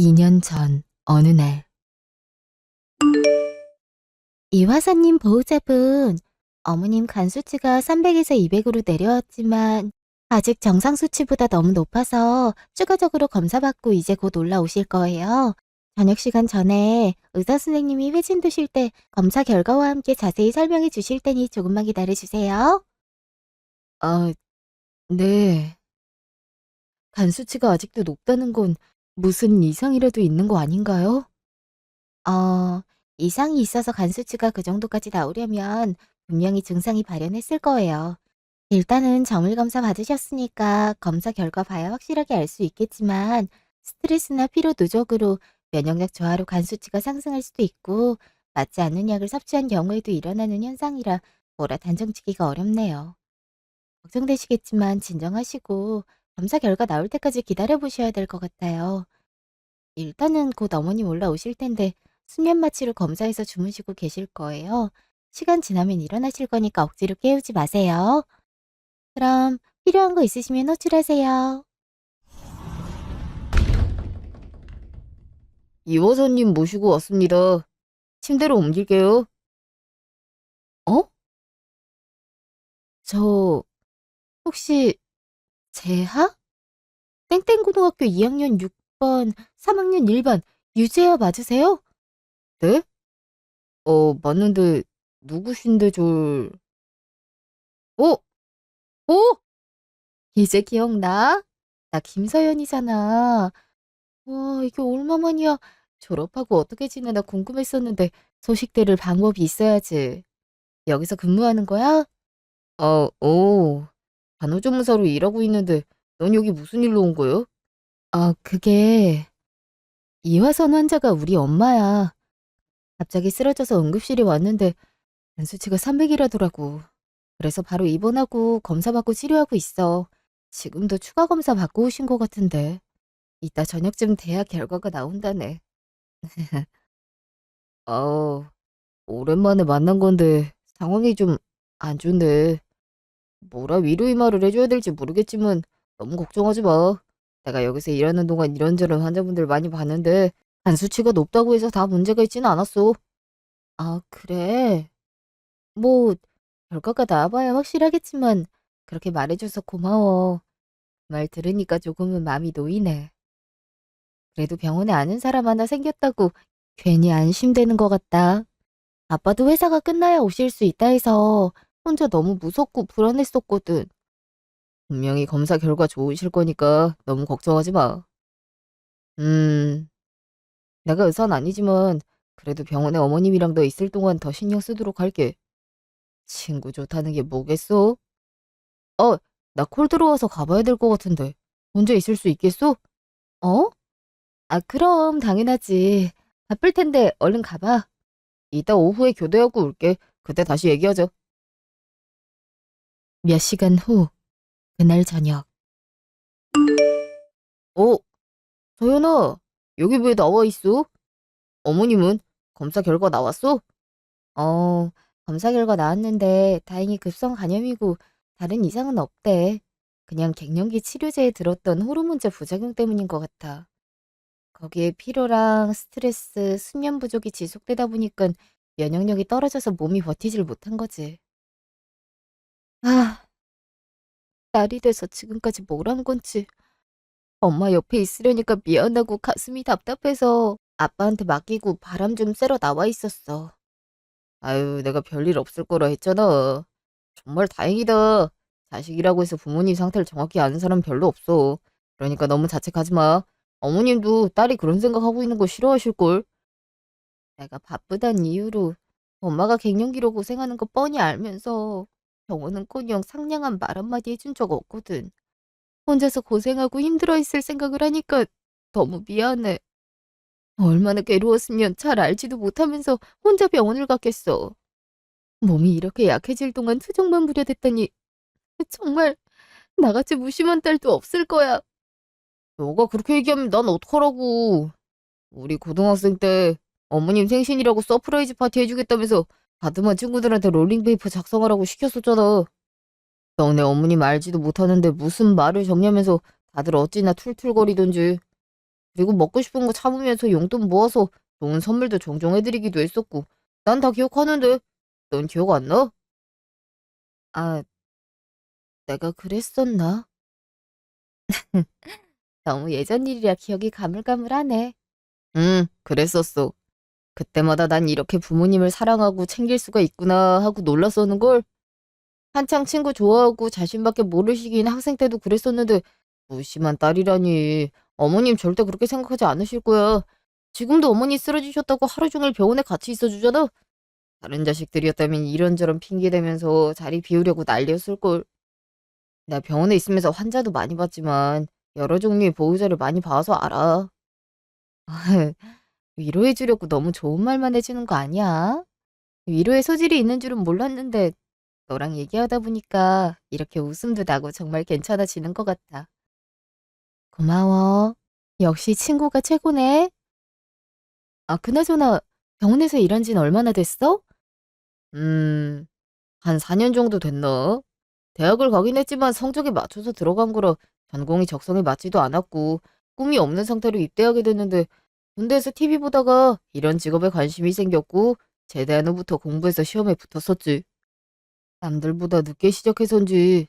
2년 전 어느 날 이화사님 보호자분, 어머님 간 수치가 300에서 200으로 내려왔지만 아직 정상 수치보다 너무 높아서 추가적으로 검사받고 이제 곧 올라오실 거예요. 저녁 시간 전에 의사 선생님이 회진 두실 때 검사 결과와 함께 자세히 설명해 주실 테니 조금만 기다려 주세요. 아, 네. 간 수치가 아직도 높다는 건 무슨 이상이라도 있는 거 아닌가요? 어, 이상이 있어서 간 수치가 그 정도까지 나오려면 분명히 증상이 발현했을 거예요. 일단은 정밀 검사 받으셨으니까 검사 결과 봐야 확실하게 알 수 있겠지만 스트레스나 피로 누적으로 면역력 저하로 간 수치가 상승할 수도 있고 맞지 않는 약을 섭취한 경우에도 일어나는 현상이라 뭐라 단정짓기가 어렵네요. 걱정되시겠지만 진정하시고 검사 결과 나올 때까지 기다려 보셔야 될 것 같아요. 일단은 곧 어머님 올라오실 텐데 수면 마취로 검사해서 주무시고 계실 거예요. 시간 지나면 일어나실 거니까 억지로 깨우지 마세요. 그럼 필요한 거 있으시면 호출하세요. 이호선님 모시고 왔습니다. 침대로 옮길게요. 어? 저 혹시 재하? 땡땡고등학교 2학년 6번, 3학년 1반 유재하 맞으세요? 네? 맞는데 누구신데 어? 어? 이제 기억나? 나 김서연이잖아. 와, 이게 얼마만이야. 졸업하고 어떻게 지내나 궁금했었는데 소식 들을 방법이 있어야지. 여기서 근무하는 거야? 오. 간호조무사로 일하고 있는데 넌 여기 무슨 일로 온 거요? 그게 이화선 환자가 우리 엄마야. 갑자기 쓰러져서 응급실에 왔는데 단수치가 300이라더라고. 그래서 바로 입원하고 검사받고 치료하고 있어. 지금도 추가 검사 받고 오신 것 같은데. 이따 저녁쯤 대학 결과가 나온다네. 어, 오랜만에 만난 건데 상황이 좀 안 좋네. 뭐라 위로의 말을 해줘야 될지 모르겠지만 너무 걱정하지 마. 내가 여기서 일하는 동안 이런저런 환자분들 많이 봤는데 간 수치가 높다고 해서 다 문제가 있지는 않았어. 아, 그래? 뭐 결과가 나와봐야 확실하겠지만 그렇게 말해줘서 고마워. 말 들으니까 조금은 마음이 놓이네. 그래도 병원에 아는 사람 하나 생겼다고 괜히 안심되는 것 같다. 아빠도 회사가 끝나야 오실 수 있다 해서 혼자 너무 무섭고 불안했었거든. 분명히 검사 결과 좋으실 거니까 너무 걱정하지 마. 음, 내가 의사는 아니지만 그래도 병원에 어머님이랑 너 있을 동안 더 신경 쓰도록 할게. 친구 좋다는 게 뭐겠어? 어, 나 콜 들어와서 가봐야 될 것 같은데. 혼자 있을 수 있겠어? 어? 그럼 당연하지. 바쁠 텐데 얼른 가봐. 이따 오후에 교대하고 올게. 그때 다시 얘기하자. 몇 시간 후, 그날 저녁. 어, 서연아, 여기 왜 나와 있어? 어머님은 검사 결과 나왔어? 어, 검사 결과 나왔는데 다행히 급성 간염이고 다른 이상은 없대. 그냥 갱년기 치료제에 들었던 호르몬제 부작용 때문인 것 같아. 거기에 피로랑 스트레스, 수면 부족이 지속되다 보니까 면역력이 떨어져서 몸이 버티질 못한 거지. 아, 날이 돼서 지금까지 뭘 한 건지. 엄마 옆에 있으려니까 미안하고 가슴이 답답해서 아빠한테 맡기고 바람 좀 쐬러 나와 있었어. 아유, 내가 별일 없을 거라 했잖아. 정말 다행이다. 자식이라고 해서 부모님 상태를 정확히 아는 사람 별로 없어. 그러니까 너무 자책하지 마. 어머님도 딸이 그런 생각하고 있는 거 싫어하실걸? 내가 바쁘단 이유로 엄마가 갱년기로 고생하는 거 뻔히 알면서 병원은커녕 상냥한 말 한마디 해준 적 없거든. 혼자서 고생하고 힘들어했을 생각을 하니까 너무 미안해. 얼마나 괴로웠으면 잘 알지도 못하면서 혼자 병원을 갔겠어. 몸이 이렇게 약해질 동안 투정만 부려댔더니 정말 나같이 무심한 딸도 없을 거야. 너가 그렇게 얘기하면 난 어떡하라고. 우리 고등학생 때 어머님 생신이라고 서프라이즈 파티 해주겠다면서 다듬은 친구들한테 롤링페이퍼 작성하라고 시켰었잖아. 너네 어머님 알지도 못하는데 무슨 말을 정리하면서 다들 어찌나 툴툴거리던지. 그리고 먹고 싶은 거 참으면서 용돈 모아서 좋은 선물도 종종 해드리기도 했었고. 난 다 기억하는데. 넌 기억 안 나? 아, 내가 그랬었나? 너무 예전 일이라 기억이 가물가물하네. 응, 그랬었어. 그때마다 난 이렇게 부모님을 사랑하고 챙길 수가 있구나 하고 놀랐었는걸. 한창 친구 좋아하고 자신밖에 모를 시기인 학생 때도 그랬었는데 무심한 딸이라니. 어머님 절대 그렇게 생각하지 않으실 거야. 지금도 어머니 쓰러지셨다고 하루 종일 병원에 같이 있어주잖아. 다른 자식들이었다면 이런저런 핑계 대면서 자리 비우려고 난리였을걸. 나 병원에 있으면서 환자도 많이 봤지만 여러 종류의 보호자를 많이 봐서 알아. 위로해주려고 너무 좋은 말만 해주는 거 아니야? 위로의 소질이 있는 줄은 몰랐는데 너랑 얘기하다 보니까 이렇게 웃음도 나고 정말 괜찮아지는 것 같아. 고마워. 역시 친구가 최고네. 아, 그나저나 병원에서 일한 지는 얼마나 됐어? 음, 한 4년 정도 됐나? 대학을 가긴 했지만 성적에 맞춰서 들어간 거라 전공이 적성에 맞지도 않았고 꿈이 없는 상태로 입대하게 됐는데 군대에서 TV 보다가 이런 직업에 관심이 생겼고 제대한 후부터 공부해서 시험에 붙었었지. 남들보다 늦게 시작해서인지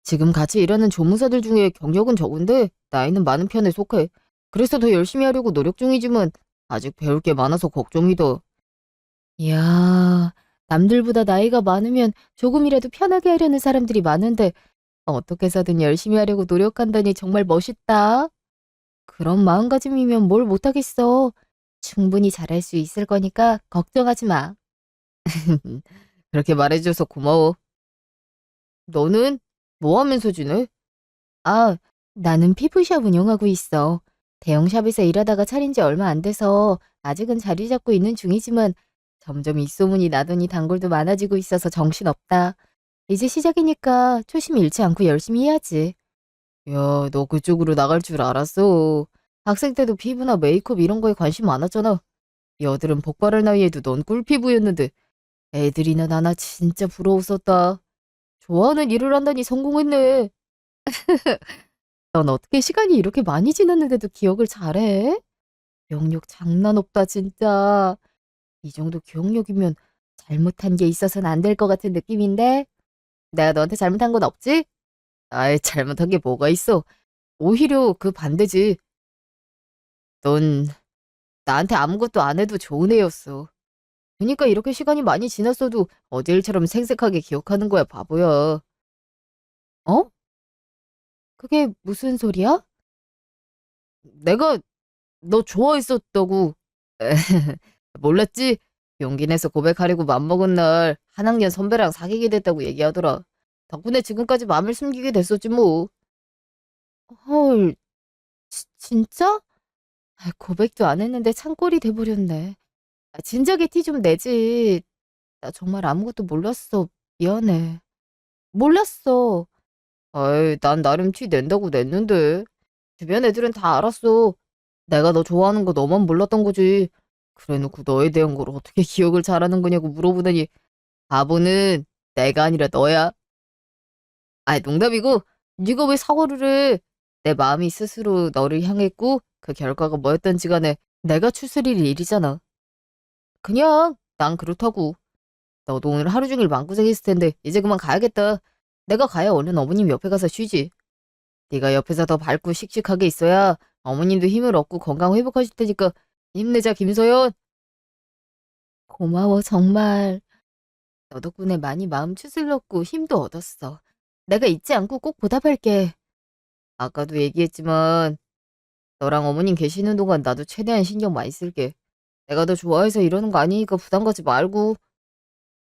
지금 같이 일하는 조무사들 중에 경력은 적은데 나이는 많은 편에 속해. 그래서 더 열심히 하려고 노력 중이지만 아직 배울 게 많아서 걱정이다. 이야, 남들보다 나이가 많으면 조금이라도 편하게 하려는 사람들이 많은데 어떻게 해서든 열심히 하려고 노력한다니 정말 멋있다. 그런 마음가짐이면 뭘 못하겠어. 충분히 잘할 수 있을 거니까 걱정하지 마. 그렇게 말해줘서 고마워. 너는 뭐 하면서 지내? 아, 나는 피부샵 운영하고 있어. 대형 샵에서 일하다가 차린 지 얼마 안 돼서 아직은 자리 잡고 있는 중이지만 점점 입소문이 나더니 단골도 많아지고 있어서 정신없다. 이제 시작이니까 초심 잃지 않고 열심히 해야지. 야, 너 그쪽으로 나갈 줄 알았어. 학생 때도 피부나 메이크업 이런 거에 관심 많았잖아. 여드름 폭발할 나이에도 넌 꿀피부였는데 애들이나 나나 진짜 부러웠었다. 좋아하는 일을 한다니 성공했네. 넌 어떻게 시간이 이렇게 많이 지났는데도 기억을 잘해? 기억력 장난 없다, 진짜. 이 정도 기억력이면 잘못한 게 있어서는 안 될 것 같은 느낌인데? 내가 너한테 잘못한 건 없지? 아이, 잘못한 게 뭐가 있어. 오히려 그 반대지. 넌 나한테 아무것도 안 해도 좋은 애였어. 그러니까 이렇게 시간이 많이 지났어도 어제 일처럼 생생하게 기억하는 거야, 바보야. 어? 그게 무슨 소리야? 내가 너 좋아했었다고. 몰랐지? 용기 내서 고백하려고 맘먹은 날 한 학년 선배랑 사귀게 됐다고 얘기하더라. 덕분에 지금까지 맘을 숨기게 됐었지 뭐. 헐, 진짜? 아, 고백도 안 했는데 창꼴이 돼버렸네. 아, 진작에 티 좀 내지. 나 정말 아무것도 몰랐어. 미안해. 몰랐어. 아이, 난 나름 티 낸다고 냈는데. 주변 애들은 다 알았어. 내가 너 좋아하는 거 너만 몰랐던 거지. 그래놓고 너에 대한 걸 어떻게 기억을 잘하는 거냐고 물어보더니 바보는 내가 아니라 너야. 아이, 농담이고 네가 왜 사과를 해? 내 마음이 스스로 너를 향했고 그 결과가 뭐였던지 간에 내가 추스릴 일이잖아. 그냥 난 그렇다고. 너도 오늘 하루 종일 마음고생했을 텐데 이제 그만 가야겠다. 내가 가야 얼른 어머님 옆에 가서 쉬지. 네가 옆에서 더 밝고 씩씩하게 있어야 어머님도 힘을 얻고 건강 회복하실 테니까 힘내자, 김소연. 고마워, 정말. 너 덕분에 많이 마음 추슬렀고 힘도 얻었어. 내가 잊지 않고 꼭 보답할게. 아까도 얘기했지만 너랑 어머님 계시는 동안 나도 최대한 신경 많이 쓸게. 내가 너 좋아해서 이러는 거 아니니까 부담 갖지 말고.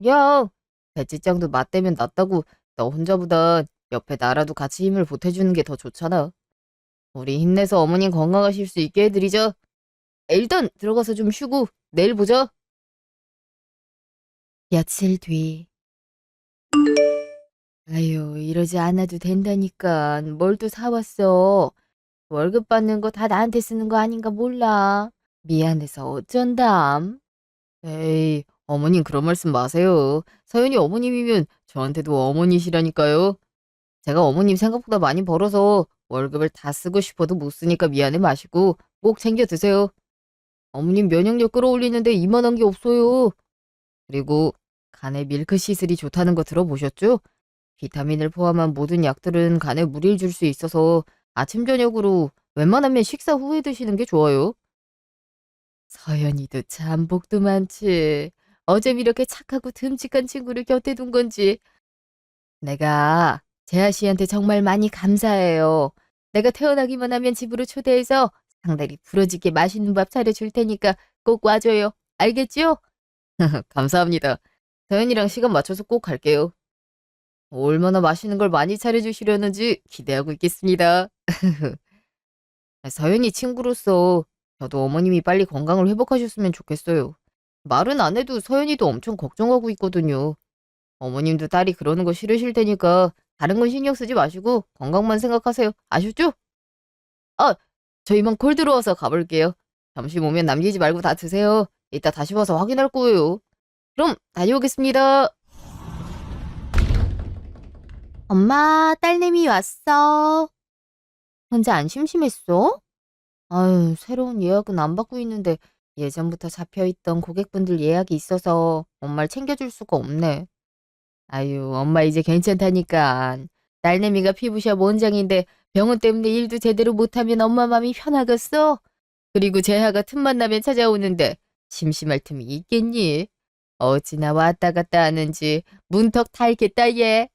야, 배지장도 맞대면 낫다고. 너 혼자보단 옆에 나라도 같이 힘을 보태주는 게 더 좋잖아. 우리 힘내서 어머님 건강하실 수 있게 해드리자. 일단 들어가서 좀 쉬고 내일 보자. 며칠 뒤. 아유, 이러지 않아도 된다니까. 뭘 또 사왔어. 월급 받는 거 다 나한테 쓰는 거 아닌가 몰라. 미안해서 어쩐담. 에이, 어머님 그런 말씀 마세요. 서연이 어머님이면 저한테도 어머니시라니까요. 제가 어머님 생각보다 많이 벌어서 월급을 다 쓰고 싶어도 못 쓰니까 미안해 마시고 꼭 챙겨 드세요. 어머님 면역력 끌어올리는데 이만한 게 없어요. 그리고 간에 밀크시슬이 좋다는 거 들어보셨죠? 비타민을 포함한 모든 약들은 간에 무리를 줄 수 있어서 아침 저녁으로 웬만하면 식사 후에 드시는 게 좋아요. 서연이도 참 복도 많지. 어쩜 이렇게 착하고 듬직한 친구를 곁에 둔 건지. 내가 재하 씨한테 정말 많이 감사해요. 내가 태어나기만 하면 집으로 초대해서 상다리 부러지게 맛있는 밥 차려줄 테니까 꼭 와줘요. 알겠죠? 감사합니다. 서연이랑 시간 맞춰서 꼭 갈게요. 얼마나 맛있는 걸 많이 차려주시려는지 기대하고 있겠습니다. 서연이 친구로서 저도 어머님이 빨리 건강을 회복하셨으면 좋겠어요. 말은 안 해도 서연이도 엄청 걱정하고 있거든요. 어머님도 딸이 그러는 거 싫으실 테니까 다른 건 신경 쓰지 마시고 건강만 생각하세요. 아셨죠? 아, 저 이만 콜 들어와서 가볼게요. 점심 오면 남기지 말고 다 드세요. 이따 다시 와서 확인할 거예요. 그럼 다녀오겠습니다. 엄마, 딸내미 왔어. 혼자 안 심심했어? 아유, 새로운 예약은 안 받고 있는데 예전부터 잡혀있던 고객분들 예약이 있어서 엄마를 챙겨줄 수가 없네. 아유, 엄마 이제 괜찮다니까. 딸내미가 피부샵 원장인데 병원 때문에 일도 제대로 못하면 엄마 마음이 편하겠어? 그리고 재하가 틈만 나면 찾아오는데 심심할 틈이 있겠니? 어찌나 왔다 갔다 하는지 문턱 다 있겠다 얘.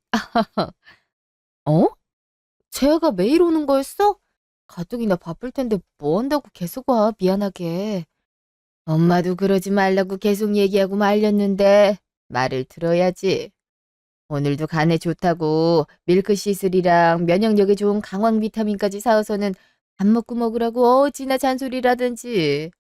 어? 재하가 매일 오는 거였어? 가뜩이나 바쁠 텐데 뭐 한다고 계속 와, 미안하게. 엄마도 그러지 말라고 계속 얘기하고 말렸는데 말을 들어야지. 오늘도 간에 좋다고 밀크시슬이랑 면역력에 좋은 강황 비타민까지 사와서는 밥 먹고 먹으라고 어찌나 잔소리라든지.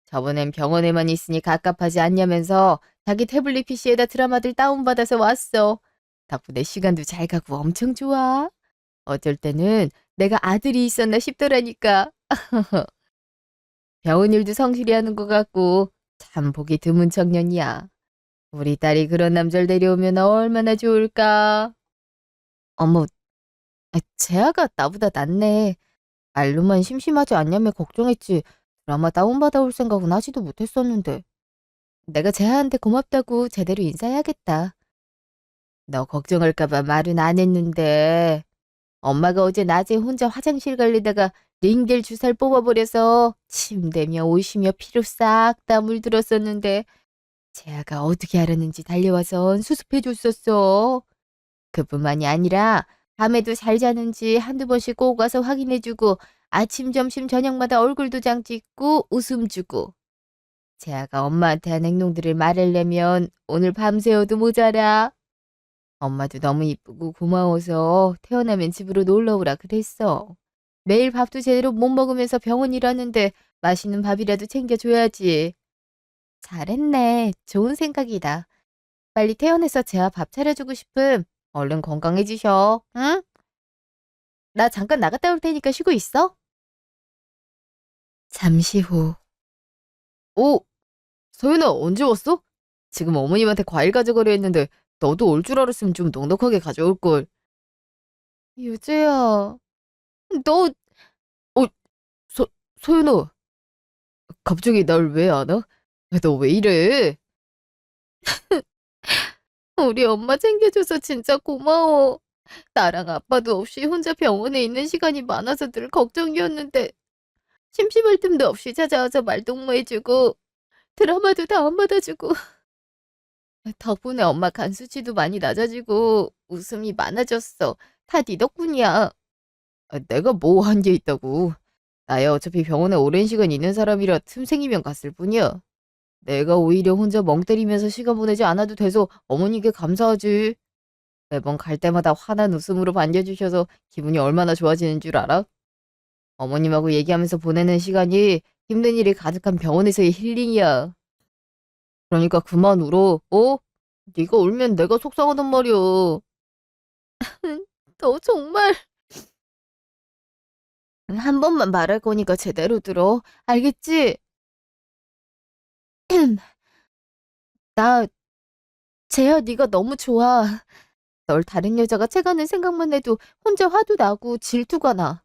저번엔 병원에만 있으니 갑갑하지 않냐면서 자기 태블릿 PC에다 드라마들 다운받아서 왔어. 덕분에 시간도 잘 가고 엄청 좋아. 어쩔 때는 내가 아들이 있었나 싶더라니까. 병원 일도 성실히 하는 것 같고 참 보기 드문 청년이야. 우리 딸이 그런 남자를 데려오면 얼마나 좋을까? 어머, 재아가 나보다 낫네. 말로만 심심하지 않냐며 걱정했지. 드라마 다운받아 올 생각은 하지도 못했었는데. 내가 재아한테 고맙다고 제대로 인사해야겠다. 너 걱정할까봐 말은 안 했는데. 엄마가 어제 낮에 혼자 화장실 갈래다가 링겔 주사를 뽑아버려서 침대며 옷이며 피로 싹 다 물들었었는데 재아가 어떻게 알았는지 달려와서 수습해줬었어. 그뿐만이 아니라 밤에도 잘 자는지 한두 번씩 꼭 와서 확인해주고 아침, 점심, 저녁마다 얼굴 도장 찍고 웃음 주고. 재아가 엄마한테 한 행동들을 말하려면 오늘 밤새워도 모자라. 엄마도 너무 이쁘고 고마워서 태어나면 집으로 놀러 오라 그랬어. 매일 밥도 제대로 못 먹으면서 병원 일하는데 맛있는 밥이라도 챙겨줘야지. 잘했네. 좋은 생각이다. 빨리 퇴원해서 재아 밥 차려주고 싶음. 얼른 건강해지셔. 응? 나 잠깐 나갔다 올 테니까 쉬고 있어. 잠시 후. 오, 소연아 언제 왔어? 지금 어머님한테 과일 가져가려 했는데 너도 올 줄 알았으면 좀 넉넉하게 가져올 걸. 유주야, 너, 어, 소, 소연아, 갑자기 날 왜 안 와? 너 왜 이래? 우리 엄마 챙겨줘서 진짜 고마워. 나랑 아빠도 없이 혼자 병원에 있는 시간이 많아서 늘 걱정이었는데 심심할 틈도 없이 찾아와서 말동무해주고 드라마도 다운받아주고 덕분에 엄마 간 수치도 많이 낮아지고 웃음이 많아졌어. 다 네 덕분이야. 내가 뭐 한 게 있다고. 나야 어차피 병원에 오랜 시간 있는 사람이라 틈생이면 갔을 뿐이야. 내가 오히려 혼자 멍 때리면서 시간 보내지 않아도 돼서 어머니께 감사하지. 매번 갈 때마다 환한 웃음으로 반겨주셔서 기분이 얼마나 좋아지는 줄 알아? 어머님하고 얘기하면서 보내는 시간이 힘든 일이 가득한 병원에서의 힐링이야. 그러니까 그만 울어. 어? 네가 울면 내가 속상하단 말이야. 너 정말 한 번만 말할 거니까 제대로 들어. 알겠지? 나 재야 네가 너무 좋아. 널 다른 여자가 채가는 생각만 해도 혼자 화도 나고 질투가 나.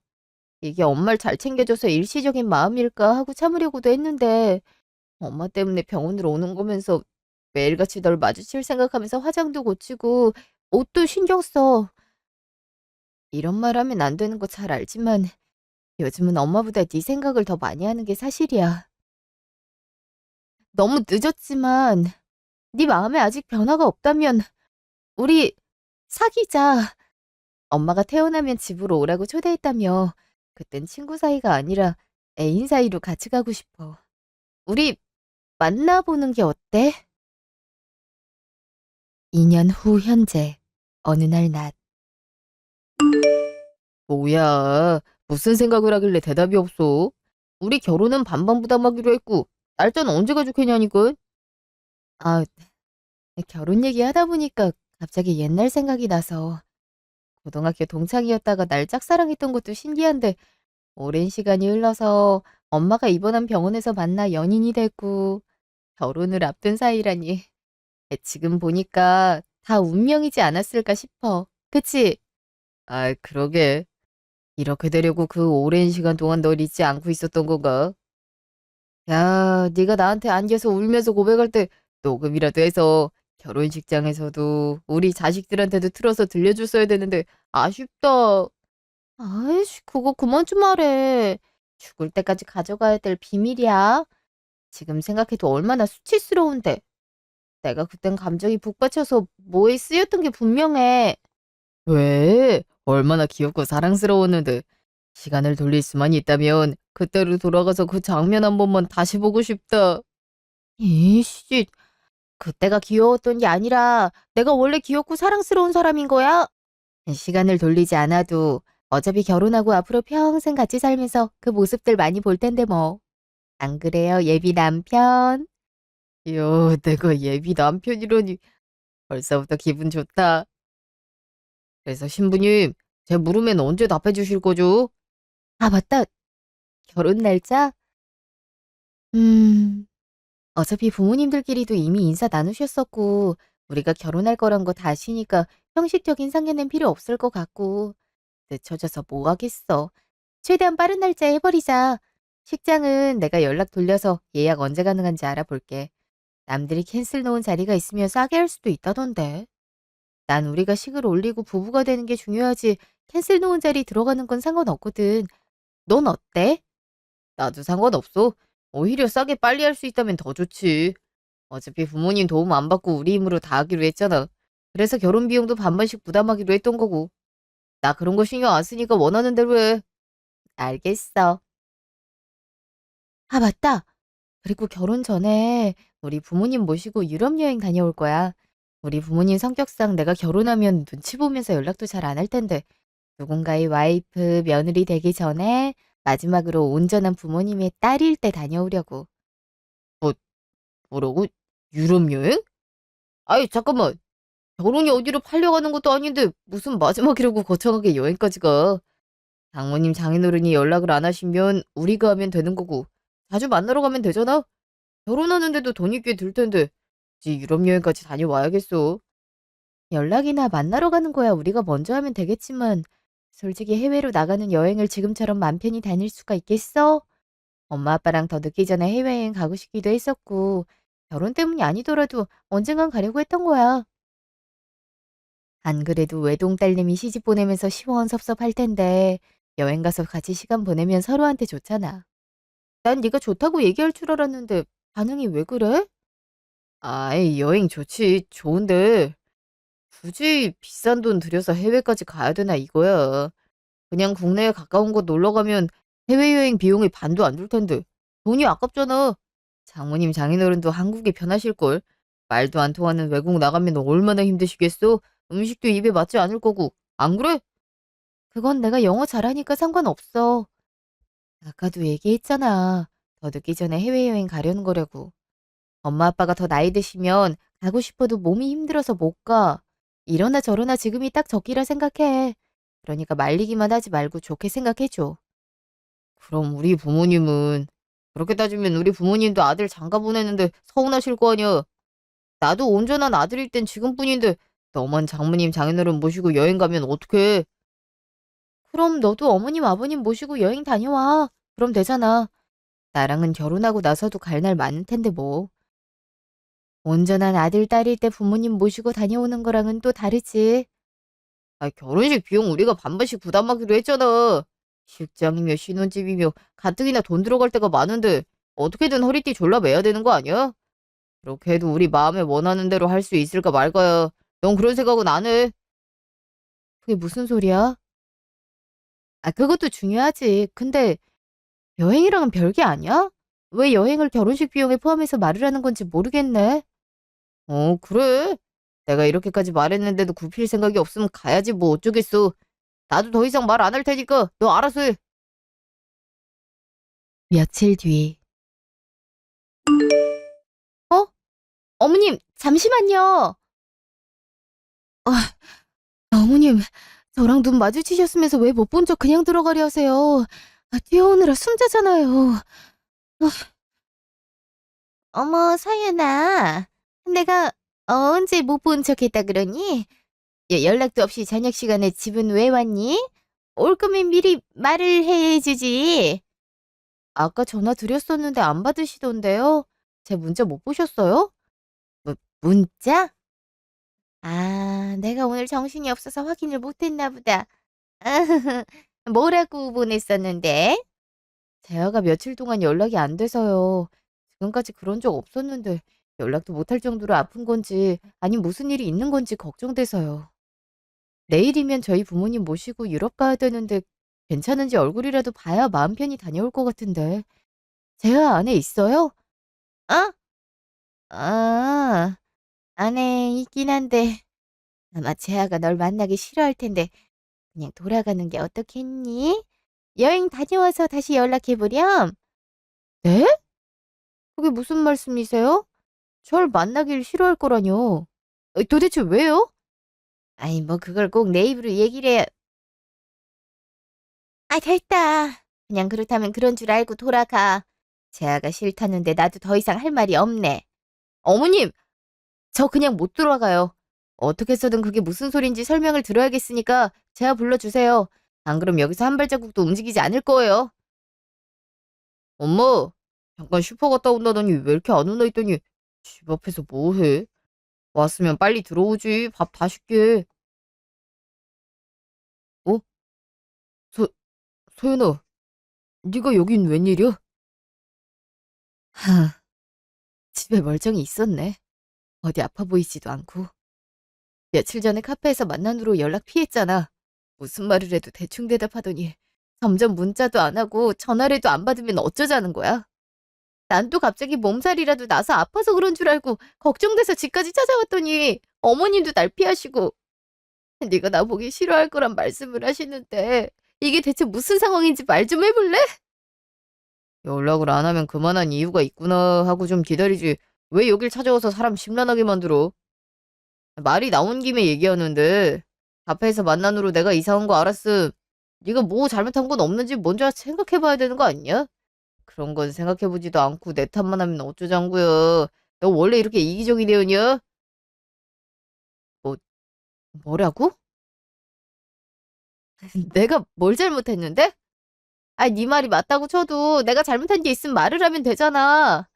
이게 엄마를 잘 챙겨줘서 일시적인 마음일까 하고 참으려고도 했는데 엄마 때문에 병원으로 오는 거면서 매일같이 널 마주칠 생각하면서 화장도 고치고 옷도 신경 써. 이런 말 하면 안 되는 거 잘 알지만 요즘은 엄마보다 네 생각을 더 많이 하는 게 사실이야. 너무 늦었지만 네 마음에 아직 변화가 없다면 우리 사귀자. 엄마가 태어나면 집으로 오라고 초대했다며 그땐 친구 사이가 아니라 애인 사이로 같이 가고 싶어. 우리 만나보는 게 어때? 2년 후 현재 어느 날 낮. 뭐야, 무슨 생각을 하길래 대답이 없어? 우리 결혼은 반반 부담하기로 했고 날짜는 언제가 좋겠냐니까? 아, 결혼 얘기하다 보니까 갑자기 옛날 생각이 나서 고등학교 동창이었다가 날 짝사랑했던 것도 신기한데 오랜 시간이 흘러서 엄마가 입원한 병원에서 만나 연인이 되고 결혼을 앞둔 사이라니. 지금 보니까 다 운명이지 않았을까 싶어. 그치? 아, 그러게. 이렇게 되려고 그 오랜 시간 동안 널 잊지 않고 있었던 건가? 야, 네가 나한테 안겨서 울면서 고백할 때 녹음이라도 해서 결혼식장에서도 우리 자식들한테도 틀어서 들려줬어야 되는데 아쉽다. 아이씨, 그거 그만 좀 말해. 죽을 때까지 가져가야 될 비밀이야. 지금 생각해도 얼마나 수치스러운데. 내가 그땐 감정이 북받쳐서 뭐에 쓰였던 게 분명해. 왜? 얼마나 귀엽고 사랑스러웠는데. 시간을 돌릴 수만 있다면 그때로 돌아가서 그 장면 한 번만 다시 보고 싶다. 이씨, 그때가 귀여웠던 게 아니라 내가 원래 귀엽고 사랑스러운 사람인 거야? 시간을 돌리지 않아도 어차피 결혼하고 앞으로 평생 같이 살면서 그 모습들 많이 볼 텐데 뭐. 안 그래요, 예비 남편? 이야, 내가 예비 남편이라니 벌써부터 기분 좋다. 그래서 신부님, 제 물음엔 언제 답해 주실 거죠? 아, 맞다. 결혼 날짜? 음, 어차피 부모님들끼리도 이미 인사 나누셨었고, 우리가 결혼할 거란 거 다 아시니까 형식적인 상견례는 필요 없을 것 같고, 늦춰져서 뭐 하겠어. 최대한 빠른 날짜에 해버리자. 식장은 내가 연락 돌려서 예약 언제 가능한지 알아볼게. 남들이 캔슬 놓은 자리가 있으면 싸게 할 수도 있다던데. 난 우리가 식을 올리고 부부가 되는 게 중요하지 캔슬 놓은 자리 들어가는 건 상관없거든. 넌 어때? 나도 상관없어. 오히려 싸게 빨리 할 수 있다면 더 좋지. 어차피 부모님 도움 안 받고 우리 힘으로 다 하기로 했잖아. 그래서 결혼 비용도 반반씩 부담하기로 했던 거고. 나 그런 거 신경 안 쓰니까 원하는 대로 해. 알겠어. 아, 맞다. 그리고 결혼 전에 우리 부모님 모시고 유럽 여행 다녀올 거야. 우리 부모님 성격상 내가 결혼하면 눈치 보면서 연락도 잘 안 할 텐데 누군가의 와이프, 며느리 되기 전에 마지막으로 온전한 부모님의 딸일 때 다녀오려고. 뭐, 뭐라고? 유럽 여행? 아이, 잠깐만. 결혼이 어디로 팔려가는 것도 아닌데 무슨 마지막이라고 거창하게 여행까지 가. 장모님, 장인어른이 연락을 안 하시면 우리가 하면 되는 거고 자주 만나러 가면 되잖아. 결혼하는데도 돈이 꽤 들 텐데 굳이 유럽 여행까지 다녀와야겠어. 연락이나 만나러 가는 거야 우리가 먼저 하면 되겠지만 솔직히 해외로 나가는 여행을 지금처럼 맘 편히 다닐 수가 있겠어? 엄마 아빠랑 더 늦기 전에 해외여행 가고 싶기도 했었고 결혼 때문이 아니더라도 언젠간 가려고 했던 거야. 안 그래도 외동딸내미 시집 보내면서 시원섭섭할 텐데 여행 가서 같이 시간 보내면 서로한테 좋잖아. 난 네가 좋다고 얘기할 줄 알았는데 반응이 왜 그래? 아이, 여행 좋지. 좋은데 굳이 비싼 돈 들여서 해외까지 가야 되나 이거야. 그냥 국내에 가까운 곳 놀러 가면 해외여행 비용이 반도 안 들 텐데 돈이 아깝잖아. 장모님 장인어른도 한국이 편하실걸. 말도 안 통하는 외국 나가면 얼마나 힘드시겠어? 음식도 입에 맞지 않을 거고. 안 그래? 그건 내가 영어 잘하니까 상관없어. 아까도 얘기했잖아. 더 늦기 전에 해외여행 가려는 거라고. 엄마 아빠가 더 나이 드시면 가고 싶어도 몸이 힘들어서 못 가. 이러나 저러나 지금이 딱 적기라 생각해. 그러니까 말리기만 하지 말고 좋게 생각해줘. 그럼 우리 부모님은 그렇게 따지면 우리 부모님도 아들 장가 보내는데 서운하실 거 아니야. 나도 온전한 아들일 땐 지금뿐인데 너만 장모님 장인어른 모시고 여행 가면 어떡해. 그럼 너도 어머님, 아버님 모시고 여행 다녀와. 그럼 되잖아. 나랑은 결혼하고 나서도 갈 날 많을 텐데 뭐. 온전한 아들, 딸일 때 부모님 모시고 다녀오는 거랑은 또 다르지. 아, 결혼식 비용 우리가 반반씩 부담하기로 했잖아. 식장이며 신혼집이며 가뜩이나 돈 들어갈 때가 많은데 어떻게든 허리띠 졸라 매야 되는 거 아니야? 그렇게 해도 우리 마음에 원하는 대로 할 수 있을까 말까야. 넌 그런 생각은 안 해? 그게 무슨 소리야? 아, 그것도 중요하지. 근데 여행이랑은 별게 아니야? 왜 여행을 결혼식 비용에 포함해서 말을 하는 건지 모르겠네. 그래. 내가 이렇게까지 말했는데도 굽힐 생각이 없으면 가야지 뭐 어쩌겠어. 나도 더 이상 말 안 할 테니까 너 알아서 해. 며칠 뒤. 어? 어머님, 잠시만요. 아, 어머님, 저랑 눈 마주치셨으면서 왜 못 본 척 그냥 들어가려 하세요? 뛰어오느라 숨자잖아요. 어머, 서연아. 내가 언제 못 본 척 했다 그러니? 연락도 없이 저녁 시간에 집은 왜 왔니? 올 거면 미리 말을 해주지. 아까 전화 드렸었는데 안 받으시던데요? 제 문자 못 보셨어요? 문자? 아, 내가 오늘 정신이 없어서 확인을 못했나 보다. 뭐라고 보냈었는데? 재아가 며칠 동안 연락이 안 돼서요. 지금까지 그런 적 없었는데 연락도 못할 정도로 아픈 건지 아님 무슨 일이 있는 건지 걱정돼서요. 내일이면 저희 부모님 모시고 유럽 가야 되는데 괜찮은지 얼굴이라도 봐야 마음 편히 다녀올 것 같은데. 재아 안에 있어요? 어? 아, 안에 있긴 한데 아마 재아가 널 만나기 싫어할 텐데 그냥 돌아가는 게 어떻겠니? 여행 다녀와서 다시 연락해보렴. 네? 그게 무슨 말씀이세요? 절 만나길 싫어할 거라뇨. 도대체 왜요? 아이, 뭐 그걸 꼭 내 입으로 얘기를 해. 아, 됐다. 그냥 그렇다면 그런 줄 알고 돌아가. 재아가 싫다는데 나도 더 이상 할 말이 없네. 어머님, 저 그냥 못 돌아가요. 어떻게 해서든 그게 무슨 소린지 설명을 들어야겠으니까 재아 불러주세요. 안 그럼 여기서 한 발자국도 움직이지 않을 거예요. 엄마, 잠깐 슈퍼 갔다 온다더니 왜 이렇게 안 오나 했더니 집 앞에서 뭐 해? 왔으면 빨리 들어오지. 밥 다 줄게. 어? 소, 소연아, 네가 여긴 웬일이야? 하, 집에 멀쩡히 있었네. 어디 아파 보이지도 않고. 며칠 전에 카페에서 만난 후로 연락 피했잖아. 무슨 말을 해도 대충 대답하더니 점점 문자도 안 하고 전화를 해도 안 받으면 어쩌자는 거야. 난 또 갑자기 몸살이라도 나서 아파서 그런 줄 알고 걱정돼서 집까지 찾아왔더니 어머님도 날 피하시고 네가 나 보기 싫어할 거란 말씀을 하시는데 이게 대체 무슨 상황인지 말 좀 해볼래? 연락을 안 하면 그만한 이유가 있구나 하고 좀 기다리지. 왜 여길 찾아와서 사람 심란하게 만들어? 말이 나온 김에 얘기하는데 카페에서 만난 후로 내가 이상한 거 알았음. 네가 뭐 잘못한 건 없는지 먼저 생각해봐야 되는 거 아니냐? 그런 건 생각해보지도 않고 내 탓만 하면 어쩌자고요. 너 원래 이렇게 이기적인 애였냐? 뭐 뭐라고? 내가 뭘 잘못했는데? 아니 네 말이 맞다고 쳐도 내가 잘못한 게 있으면 말을 하면 되잖아.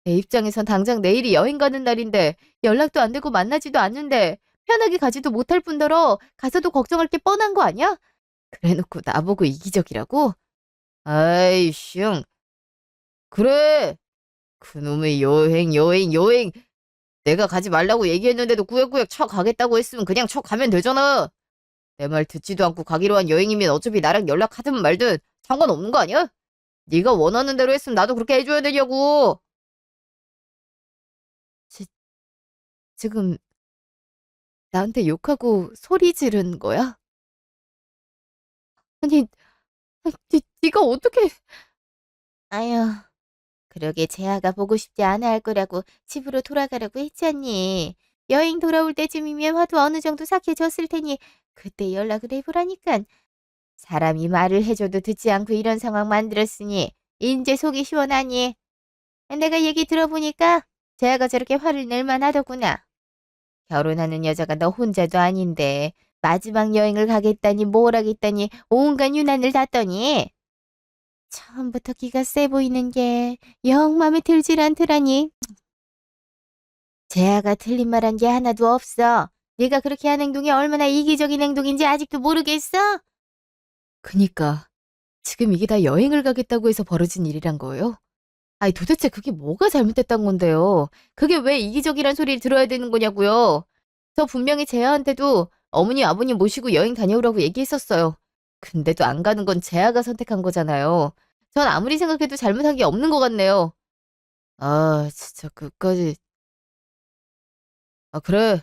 내 입장에선 당장 내일이 여행 가는 날인데 연락도 안 되고 만나지도 않는데 편하게 가지도 못할 뿐더러 가서도 걱정할 게 뻔한 거 아니야? 그래놓고 나보고 이기적이라고? 아이 슝 그래 그놈의 여행 내가 가지 말라고 얘기했는데도 꾸역꾸역 쳐 가겠다고 했으면 그냥 쳐 가면 되잖아. 내 말 듣지도 않고 가기로 한 여행이면 어차피 나랑 연락하든 말든 상관없는 거 아니야? 네가 원하는 대로 했으면 나도 그렇게 해줘야 되냐고. 지, 지금 나한테 욕하고 소리 지른 거야? 아니, 네가 어떻게? 아유, 그러게 재아가 보고 싶지 않아 할 거라고 집으로 돌아가라고 했잖니. 여행 돌아올 때쯤이면 화도 어느 정도 삭혀졌을 테니 그때 연락을 해보라니깐. 사람이 말을 해줘도 듣지 않고 이런 상황 만들었으니 인제 속이 시원하니. 내가 얘기 들어보니까 재아가 저렇게 화를 낼 만하더구나. 결혼하는 여자가 너 혼자도 아닌데 마지막 여행을 가겠다니 뭘 하겠다니 온갖 유난을 땄더니 처음부터 기가 세 보이는 게 영 맘에 들질 않더라니. 재아가 틀린 말 한 게 하나도 없어. 네가 그렇게 한 행동이 얼마나 이기적인 행동인지 아직도 모르겠어? 그니까 지금 이게 다 여행을 가겠다고 해서 벌어진 일이란 거예요? 아니 도대체 그게 뭐가 잘못됐단 건데요? 그게 왜 이기적이란 소리를 들어야 되는 거냐고요? 저 분명히 재아한테도 어머니 아버님 모시고 여행 다녀오라고 얘기했었어요. 근데도 안 가는 건 재아가 선택한 거잖아요. 전 아무리 생각해도 잘못한 게 없는 것 같네요. 아 진짜 끝까지. 아 그래.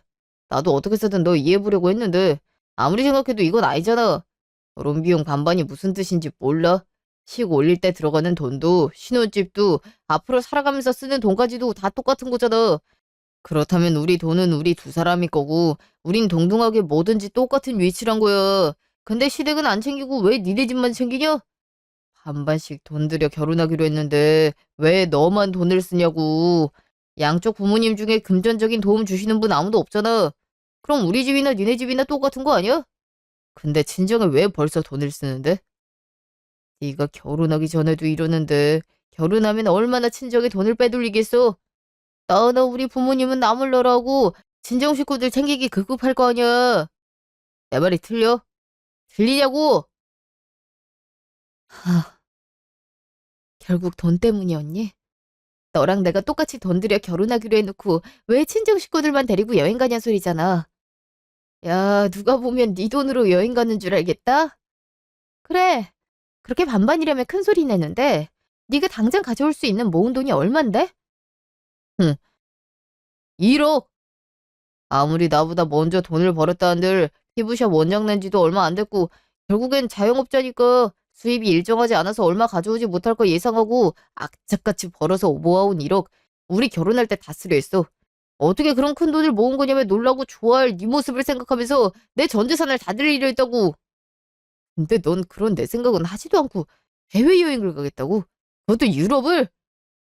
나도 어떻게 해서든 너 이해해보려고 했는데 아무리 생각해도 이건 아니잖아. 결혼 비용 반반이 무슨 뜻인지 몰라? 식 올릴 때 들어가는 돈도 신혼집도 앞으로 살아가면서 쓰는 돈까지도 다 똑같은 거잖아. 그렇다면 우리 돈은 우리 두 사람이 거고 우린 동등하게 뭐든지 똑같은 위치란 거야. 근데 시댁은 안 챙기고 왜 니네 집만 챙기냐? 반반씩 돈 들여 결혼하기로 했는데 왜 너만 돈을 쓰냐고. 양쪽 부모님 중에 금전적인 도움 주시는 분 아무도 없잖아. 그럼 우리 집이나 니네 집이나 똑같은 거 아니야? 근데 친정에 왜 벌써 돈을 쓰는데? 네가 결혼하기 전에도 이러는데 결혼하면 얼마나 친정에 돈을 빼돌리겠어? 나나 우리 부모님은 나몰라라고 친정 식구들 챙기기 급급할 거 아니야. 내 말이 틀려? 들리냐고? 하, 결국 돈 때문이었니? 너랑 내가 똑같이 돈 들여 결혼하기로 해놓고 왜 친정 식구들만 데리고 여행 가냐 소리잖아. 야, 누가 보면 네 돈으로 여행 가는 줄 알겠다? 그래, 그렇게 반반이라면 큰 소리 내는데 네가 당장 가져올 수 있는 모은 돈이 얼만데? 응, 1억. 아무리 나보다 먼저 돈을 벌었다는들 피부샵 원장 낸 지도 얼마 안 됐고 결국엔 자영업자니까 수입이 일정하지 않아서 얼마 가져오지 못할 거 예상하고 악착같이 벌어서 모아온 1억 우리 결혼할 때 다 쓰려 했어. 어떻게 그런 큰 돈을 모은 거냐며 놀라고 좋아할 네 모습을 생각하면서 내 전 재산을 다 들이려 했다고. 근데 넌 그런 내 생각은 하지도 않고 해외여행을 가겠다고? 그것도 유럽을?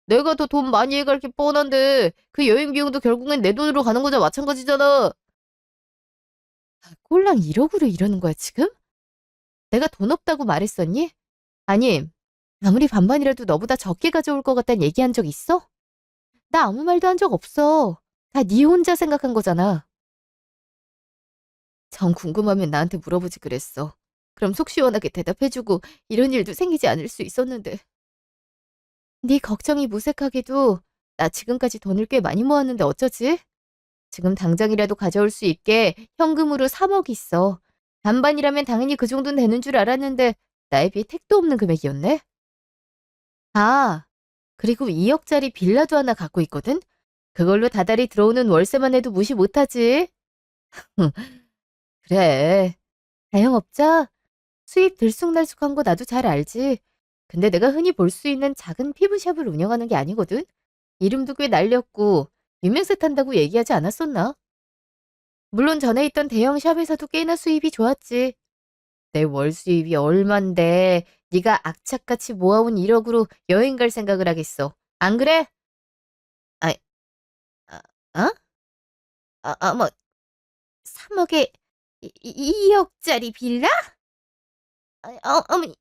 내가 더 돈 많이 해갈 게 뻔한데 그 여행 비용도 결국엔 내 돈으로 가는 거자 마찬가지잖아. 꼴랑 1억으로 이러는 거야 지금? 내가 돈 없다고 말했었니? 아님 아무리 반반이라도 너보다 적게 가져올 것 같단 얘기한 적 있어? 나 아무 말도 한 적 없어. 다 네 혼자 생각한 거잖아. 정 궁금하면 나한테 물어보지 그랬어. 그럼 속 시원하게 대답해주고 이런 일도 생기지 않을 수 있었는데. 네 걱정이 무색하게도 나 지금까지 돈을 꽤 많이 모았는데 어쩌지? 지금 당장이라도 가져올 수 있게 현금으로 3억 있어. 반반이라면 당연히 그 정도는 되는 줄 알았는데 나에 비해 택도 없는 금액이었네. 아, 그리고 2억짜리 빌라도 하나 갖고 있거든? 그걸로 다달이 들어오는 월세만 해도 무시 못하지. 그래. 자영업자? 수입 들쑥날쑥한 거 나도 잘 알지. 근데 내가 흔히 볼 수 있는 작은 피부샵을 운영하는 게 아니거든? 이름도 꽤 날렸고 유명세 탄다고 얘기하지 않았었나? 물론 전에 있던 대형 샵에서도 꽤나 수입이 좋았지. 내 월 수입이 얼만데 네가 악착같이 모아온 1억으로 여행 갈 생각을 하겠어. 안 그래? 아, 어? 뭐 3억에 2억짜리 빌라? 어머니,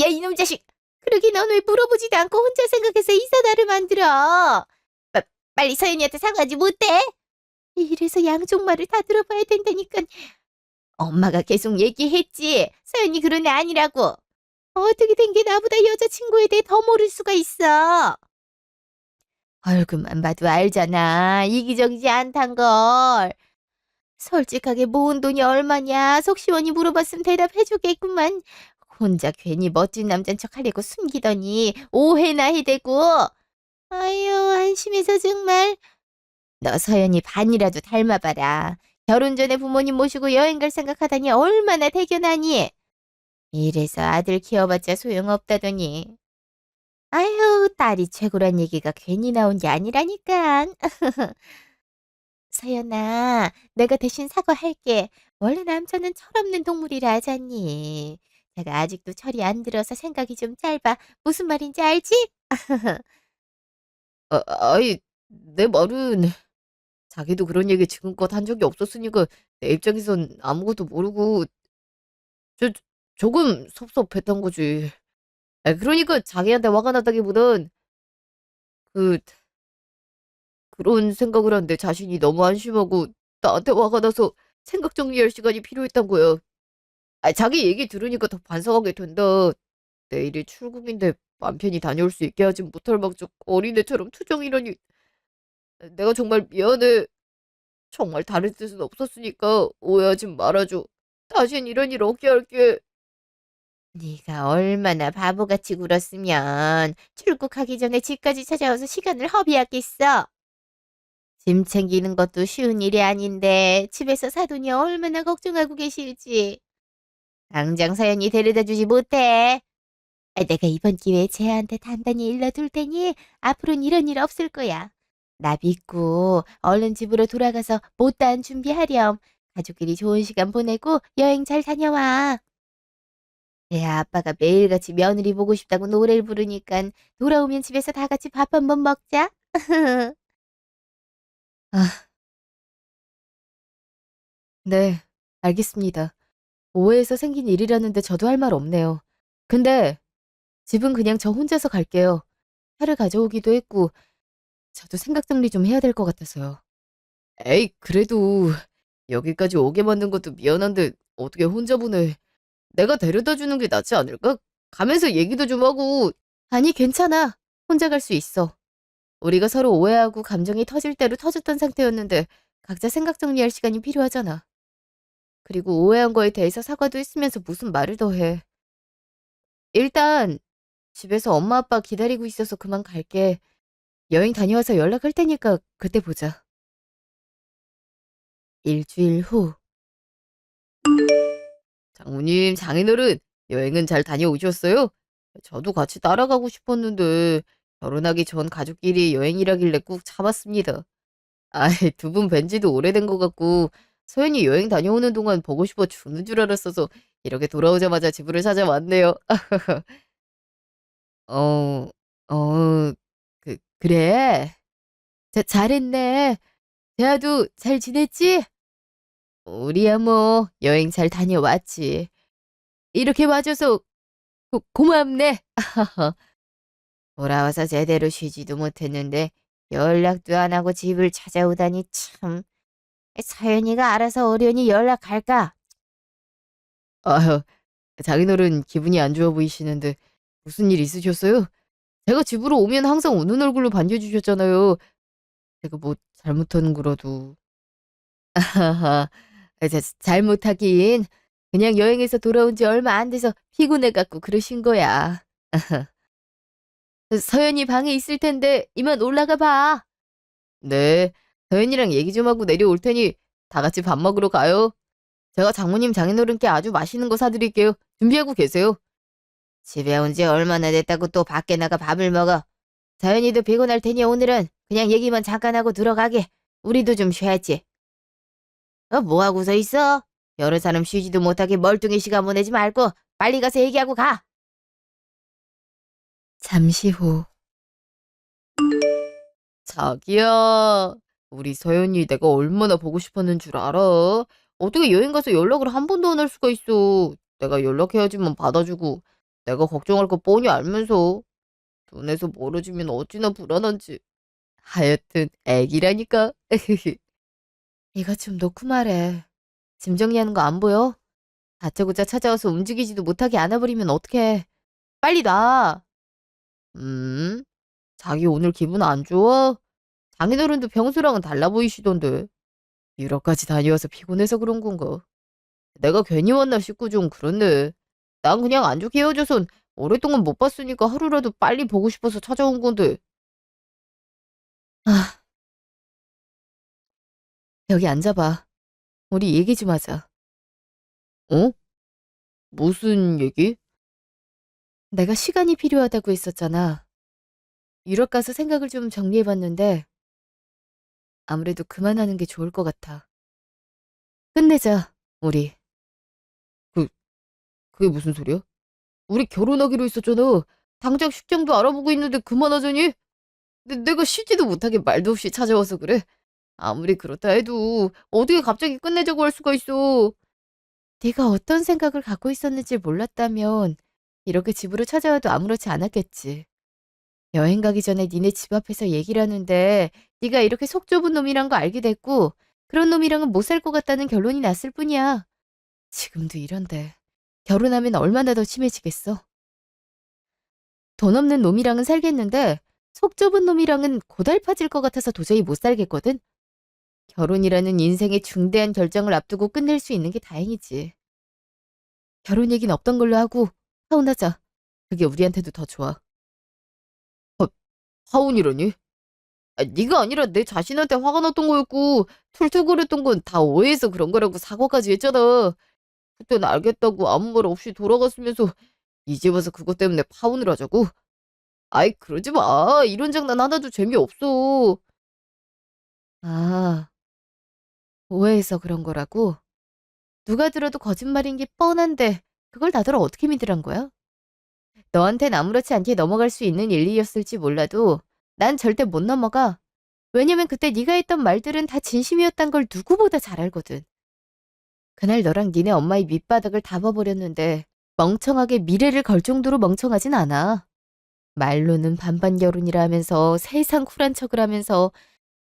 야 이놈 자식. 그러게 넌 왜 물어보지도 않고 혼자 생각해서 이사다를 만들어? 빠, 빨리 서연이한테 사과하지 못해? 이래서 양쪽 말을 다 들어봐야 된다니까. 엄마가 계속 얘기했지. 서연이 그런 애 아니라고. 어떻게 된 게 나보다 여자친구에 대해 더 모를 수가 있어. 얼굴만 봐도 알잖아. 이기적이지 않단 걸. 솔직하게 모은 돈이 얼마냐 속 시원히 물어봤으면 대답해주겠구만. 혼자 괜히 멋진 남잔 척 하려고 숨기더니 오해나 해대고. 아유 안심해서 정말. 너 서연이 반이라도 닮아봐라. 결혼 전에 부모님 모시고 여행 갈 생각하다니 얼마나 대견하니. 이래서 아들 키워봤자 소용없다더니. 아유 딸이 최고란 얘기가 괜히 나온 게 아니라니까. 서연아, 내가 대신 사과할게. 원래 남자는 철없는 동물이라 하잖니. 내가 아직도 철이 안 들어서 생각이 좀 짧아. 무슨 말인지 알지? 아이, 내 말은 자기도 그런 얘기 지금껏 한 적이 없었으니까 내 입장에선 아무것도 모르고 저 조금 섭섭했던 거지. 그러니까 자기한테 화가 났다기보단 그 그런 생각을 한 내 자신이 너무 안심하고 나한테 화가 나서 생각 정리할 시간이 필요했던 거야. 자기 얘기 들으니까 더 반성하게 된다. 내일이 출국인데 맘 편히 다녀올 수 있게 하진 못할 망정 어린애처럼 투정이라니. 내가 정말 미안해. 정말 다른 뜻은 없었으니까 오해하지 말아줘. 다신 이런 일 없게 할게. 네가 얼마나 바보같이 굴었으면 출국하기 전에 집까지 찾아와서 시간을 허비했겠어. 짐 챙기는 것도 쉬운 일이 아닌데 집에서 사돈이 얼마나 걱정하고 계실지. 당장 서연이 데려다 주지 못해. 내가 이번 기회에 쟤한테 단단히 일러둘 테니 앞으로는 이런 일 없을 거야. 나 믿고 얼른 집으로 돌아가서 못다한 준비하렴. 가족끼리 좋은 시간 보내고 여행 잘 다녀와. 내 아빠가 매일같이 며느리 보고 싶다고 노래를 부르니깐 돌아오면 집에서 다 같이 밥 한번 먹자. 아, 네, 알겠습니다. 오해에서 생긴 일이라는데 저도 할 말 없네요. 근데 집은 그냥 저 혼자서 갈게요. 차를 가져오기도 했고 저도 생각 정리 좀 해야 될 것 같아서요. 에이, 그래도 여기까지 오게 만든 것도 미안한데 어떻게 혼자 보내. 내가 데려다 주는 게 낫지 않을까? 가면서 얘기도 좀 하고. 아니, 괜찮아. 혼자 갈 수 있어. 우리가 서로 오해하고 감정이 터질 대로 터졌던 상태였는데 각자 생각 정리할 시간이 필요하잖아. 그리고 오해한 거에 대해서 사과도 했으면서 무슨 말을 더 해. 일단 집에서 엄마 아빠 기다리고 있어서 그만 갈게. 여행 다녀와서 연락할 테니까 그때 보자. 일주일 후. 장모님, 장인어른, 여행은 잘 다녀오셨어요? 저도 같이 따라가고 싶었는데 결혼하기 전 가족끼리 여행이라길래 꾹 참았습니다. 아이, 두 분 뵌 지도 오래된 것 같고 소연이 여행 다녀오는 동안 보고 싶어 죽는 줄 알았어서 이렇게 돌아오자마자 집으로 찾아왔네요. 어, 그래? 잘했네. 대하도 잘 지냈지? 우리야 뭐 여행 잘 다녀왔지. 이렇게 와줘서 고맙네. 돌아와서 제대로 쉬지도 못했는데 연락도 안 하고 집을 찾아오다니 참. 서연이가 알아서 어련히 연락할까? 아휴, 장인어른 기분이 안 좋아 보이시는데 무슨 일 있으셨어요? 제가 집으로 오면 항상 우는 얼굴로 반겨주셨잖아요. 제가 뭐 잘못한 거라도. 하하, 잘못하긴. 그냥 여행에서 돌아온 지 얼마 안 돼서 피곤해갖고 그러신 거야. 서연이 방에 있을 텐데 이만 올라가 봐. 네, 서연이랑 얘기 좀 하고 내려올 테니 다 같이 밥 먹으러 가요. 제가 장모님 장인어른께 아주 맛있는 거 사드릴게요. 준비하고 계세요. 집에 온 지 얼마나 됐다고 또 밖에 나가 밥을 먹어. 서연이도 피곤할 테니 오늘은 그냥 얘기만 잠깐 하고 들어가게. 우리도 좀 쉬어야지. 뭐 하고서 있어? 여러 사람 쉬지도 못하게 멀뚱히 시간 보내지 말고 빨리 가서 얘기하고 가. 잠시 후. 자기야, 우리 서연이 내가 얼마나 보고 싶었는 줄 알아? 어떻게 여행 가서 연락을 한 번도 안 할 수가 있어. 내가 연락해야지만 받아주고 내가 걱정할 거 뻔히 알면서 눈에서 멀어지면 어찌나 불안한지. 하여튼 애기라니까. 이거 좀 놓고 말해. 짐 정리하는 거 안 보여? 다짜고짜 찾아와서 움직이지도 못하게 안아버리면 어떡해. 빨리 놔. 음? 자기 오늘 기분 안 좋아? 장인어른도 평소랑은 달라 보이시던데. 유럽까지 다녀와서 피곤해서 그런 건가? 내가 괜히 왔나 싶고 좀 그렇네. 난 그냥 안 좋게 헤어져선 오랫동안 못 봤으니까 하루라도 빨리 보고 싶어서 찾아온 건데. 아, 여기 앉아봐. 우리 얘기 좀 하자. 어? 무슨 얘기? 내가 시간이 필요하다고 했었잖아. 유럽 가서 생각을 좀 정리해봤는데 아무래도 그만하는 게 좋을 것 같아. 끝내자, 우리. 그, 그게 무슨 소리야? 우리 결혼하기로 했었잖아. 당장 식장도 알아보고 있는데 그만하자니? 내가 쉬지도 못하게 말도 없이 찾아와서 그래? 아무리 그렇다 해도 어떻게 갑자기 끝내자고 할 수가 있어. 네가 어떤 생각을 갖고 있었는지 몰랐다면 이렇게 집으로 찾아와도 아무렇지 않았겠지. 여행 가기 전에 니네 집 앞에서 얘기를 하는데 네가 이렇게 속 좁은 놈이란 거 알게 됐고 그런 놈이랑은 못 살 것 같다는 결론이 났을 뿐이야. 지금도 이런데 결혼하면 얼마나 더 심해지겠어. 돈 없는 놈이랑은 살겠는데 속 좁은 놈이랑은 고달파질 것 같아서 도저히 못 살겠거든. 결혼이라는 인생의 중대한 결정을 앞두고 끝낼 수 있는 게 다행이지. 결혼 얘긴 없던 걸로 하고 파혼하자. 그게 우리한테도 더 좋아. 파혼이라니? 네가 아니라 내 자신한테 화가 났던 거였고 툴툴거렸던 건 다 오해해서 그런 거라고 사과까지 했잖아. 그땐 알겠다고 아무 말 없이 돌아갔으면서 이제 와서 그것 때문에 파혼을 하자고? 아이 그러지 마. 이런 장난 하나도 재미없어. 아, 오해해서 그런 거라고? 누가 들어도 거짓말인 게 뻔한데 그걸 다들 어떻게 믿으란 거야? 너한텐 아무렇지 않게 넘어갈 수 있는 일이었을지 몰라도 난 절대 못 넘어가. 왜냐면 그때 네가 했던 말들은 다 진심이었단 걸 누구보다 잘 알거든. 그날 너랑 니네 엄마의 밑바닥을 다 봐버렸는데 멍청하게 미래를 걸 정도로 멍청하진 않아. 말로는 반반 결혼이라 하면서 세상 쿨한 척을 하면서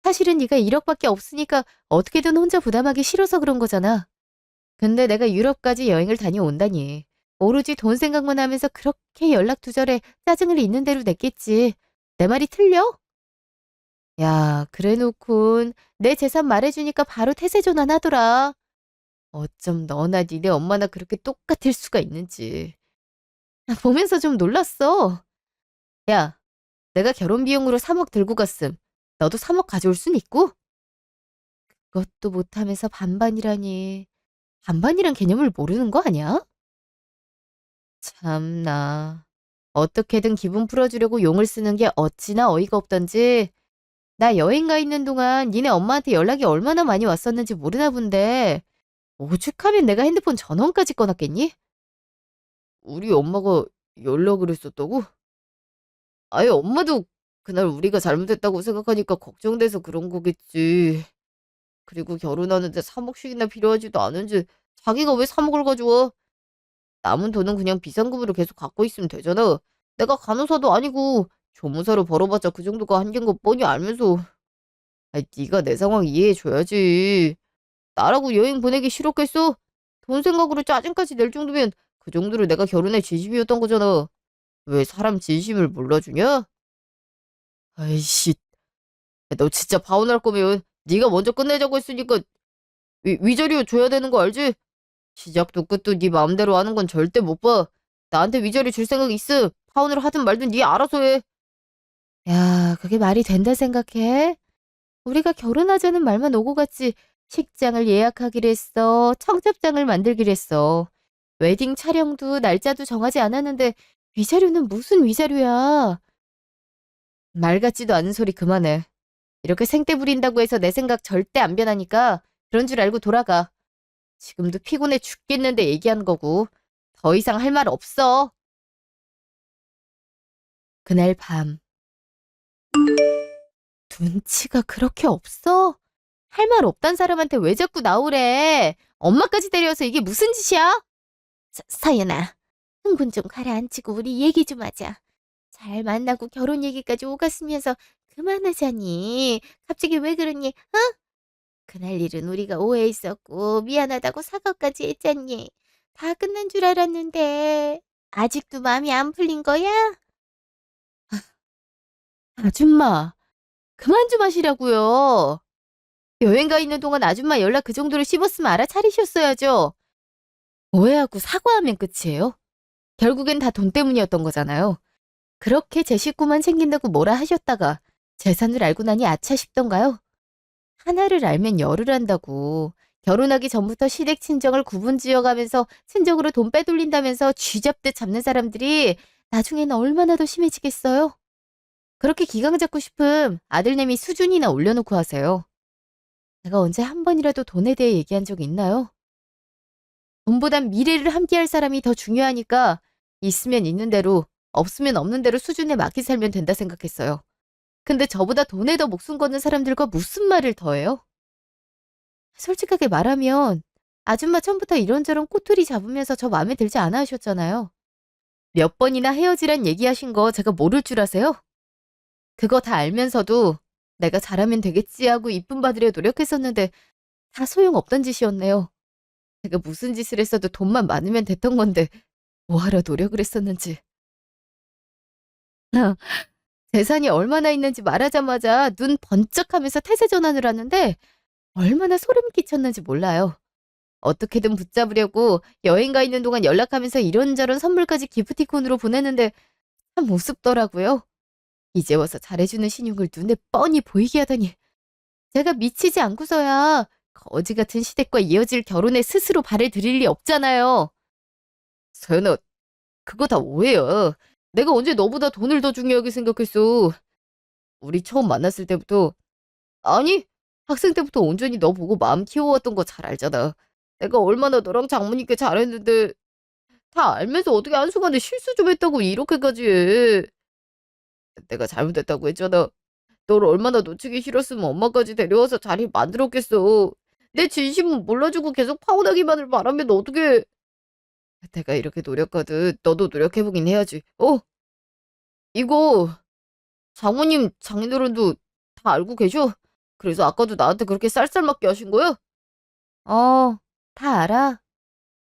사실은 네가 1억밖에 없으니까 어떻게든 혼자 부담하기 싫어서 그런 거잖아. 근데 내가 유럽까지 여행을 다녀온다니. 오로지 돈 생각만 하면서 그렇게 연락 두절에 짜증을 있는 대로 냈겠지. 내 말이 틀려? 야, 그래 놓곤 내 재산 말해주니까 바로 태세 전환하더라. 어쩜 너나 니네 엄마나 그렇게 똑같을 수가 있는지. 나 보면서 좀 놀랐어. 야, 내가 결혼 비용으로 3억 들고 갔음. 너도 3억 가져올 순 있고? 그것도 못하면서 반반이라니. 반반이란 개념을 모르는 거 아니야? 참나. 어떻게든 기분 풀어주려고 용을 쓰는 게 어찌나 어이가 없던지. 나 여행 가 있는 동안 니네 엄마한테 연락이 얼마나 많이 왔었는지 모르나 본데 오죽하면 내가 핸드폰 전원까지 꺼놨겠니? 우리 엄마가 연락을 했었다고? 아예 엄마도 그날 우리가 잘못했다고 생각하니까 걱정돼서 그런 거겠지. 그리고 결혼하는데 3억씩이나 필요하지도 않은지 자기가 왜 3억을 가져와? 남은 돈은 그냥 비상금으로 계속 갖고 있으면 되잖아. 내가 간호사도 아니고 조무사로 벌어봤자 그 정도가 한계인 거 뻔히 알면서. 네가 내 상황 이해해줘야지. 나라고 여행 보내기 싫었겠어? 돈 생각으로 짜증까지 낼 정도면 그 정도로 내가 결혼에 진심이었던 거잖아. 왜 사람 진심을 몰라주냐? 아이씨, 너 진짜 파혼할 거면 네가 먼저 끝내자고 했으니까 위자료 줘야 되는 거 알지? 시작도 끝도 네 마음대로 하는 건 절대 못 봐. 나한테 위자료 줄 생각 있음. 파혼을 하든 말든 네 알아서 해. 야, 그게 말이 된다 생각해? 우리가 결혼하자는 말만 오고 갔지. 식장을 예약하기로 했어. 청첩장을 만들기로 했어. 웨딩 촬영도 날짜도 정하지 않았는데 위자료는 무슨 위자료야? 말 같지도 않은 소리 그만해. 이렇게 생떼 부린다고 해서 내 생각 절대 안 변하니까 그런 줄 알고 돌아가. 지금도 피곤해 죽겠는데 얘기한 거고. 더 이상 할 말 없어. 그날 밤. 눈치가 그렇게 없어? 할 말 없단 사람한테 왜 자꾸 나오래? 엄마까지 데려와서 이게 무슨 짓이야? 서연아, 흥분 좀 가라앉히고 우리 얘기 좀 하자. 잘 만나고 결혼 얘기까지 오갔으면서 그만하자니. 갑자기 왜 그러니? 어? 그날 일은 우리가 오해했었고 미안하다고 사과까지 했잖니. 다 끝난 줄 알았는데 아직도 마음이 안 풀린 거야? 아줌마, 그만 좀 하시라고요. 여행 가 있는 동안 아줌마 연락 그 정도로 씹었으면 알아차리셨어야죠. 오해하고 사과하면 끝이에요. 결국엔 다 돈 때문이었던 거잖아요. 그렇게 제 식구만 챙긴다고 뭐라 하셨다가 재산을 알고 나니 아차 싶던가요? 하나를 알면 열을 안다고. 결혼하기 전부터 시댁 친정을 구분지어가면서 친정으로 돈 빼돌린다면서 쥐잡듯 잡는 사람들이 나중에는 얼마나 더 심해지겠어요? 그렇게 기강 잡고 싶음 아들내미 수준이나 올려놓고 하세요. 내가 언제 한 번이라도 돈에 대해 얘기한 적 있나요? 돈보단 미래를 함께할 사람이 더 중요하니까 있으면 있는 대로 없으면 없는 대로 수준에 맞게 살면 된다 생각했어요. 근데 저보다 돈에 더 목숨 거는 사람들과 무슨 말을 더해요? 솔직하게 말하면 아줌마 처음부터 이런저런 꼬투리 잡으면서 저 마음에 들지 않아 하셨잖아요. 몇 번이나 헤어지란 얘기하신 거 제가 모를 줄 아세요? 그거 다 알면서도 내가 잘하면 되겠지 하고 이쁨 받으려 노력했었는데 다 소용없던 짓이었네요. 제가 무슨 짓을 했어도 돈만 많으면 됐던 건데 뭐하러 노력을 했었는지. 재산이 얼마나 있는지 말하자마자 눈 번쩍하면서 태세 전환을 하는데 얼마나 소름 끼쳤는지 몰라요. 어떻게든 붙잡으려고 여행 가 있는 동안 연락하면서 이런저런 선물까지 기프티콘으로 보내는데 참 우습더라고요. 이제 와서 잘해주는 신용을 눈에 뻔히 보이게 하다니. 제가 미치지 않고서야 거지 같은 시댁과 이어질 결혼에 스스로 발을 들일 리 없잖아요. 서연아, 그거 다 오해야. 내가 언제 너보다 돈을 더 중요하게 생각했어. 우리 처음 만났을 때부터, 아니, 학생 때부터 온전히 너 보고 마음 키워왔던 거 잘 알잖아. 내가 얼마나 너랑 장모님께 잘했는데 다 알면서 어떻게 한순간에 실수 좀 했다고 이렇게까지 해. 내가 잘못했다고 했잖아. 널 얼마나 놓치기 싫었으면 엄마까지 데려와서 자리 만들었겠어. 내 진심은 몰라주고 계속 파혼하기만을 바라면 어떡해. 내가 이렇게 노력하듯 너도 노력해보긴 해야지. 이거 장모님 장인어른도 다 알고 계셔? 그래서 아까도 나한테 그렇게 쌀쌀맞게 하신 거야? 다 알아.